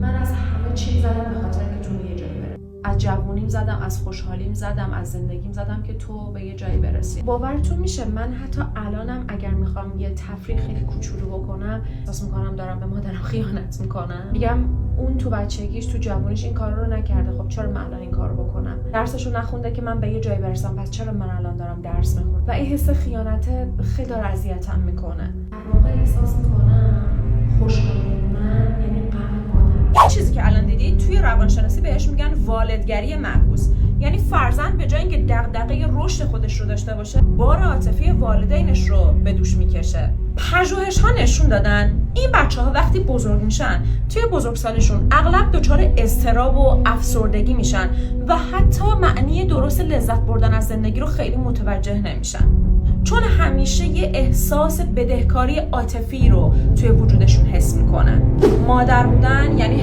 من از همه چیز زدم به خاطر اینکه تو به یه جایی برسی. از جوونیم زدم، از خوشحالیم زدم، از زندگیم زدم که تو به یه جایی برسی. باورتون میشه من حتی الانم اگر میخوام یه تفریح خیلی کوچولو بکنم، احساس میکنم دارم به مادرم خیانت میکنم. میگم اون تو بچگیش تو جوونیش این کارا رو نکرده، خب چرا من الان این کارو بکنم؟ درسشو نخونده که من به یه جایی برسم، پس چرا من الان دارم درس میخونم؟ و این حس خیانت خیلی داره اذیتم میکنه. در واقع احساس میکنم خوشحالی من یعنی غم مادرم. این چیزی که الان دیدید توی روانشناسی بهش میگن والدگری معکوس. یعنی فرزند به جای اینکه دغدغه رشد خودش رو داشته باشه، بار عاطفی والدینش رو به دوش میکشه. پژوهش‌ها نشون دادن این بچه‌ها وقتی بزرگ میشن توی بزرگسالیشون اغلب دچار اضطراب و افسردگی میشن و حتی معنی درست لذت بردن از زندگی رو خیلی متوجه نمیشن، چون همیشه یه احساس بدهکاری عاطفی رو توی وجودشون حس میکنن. مادر بودن یعنی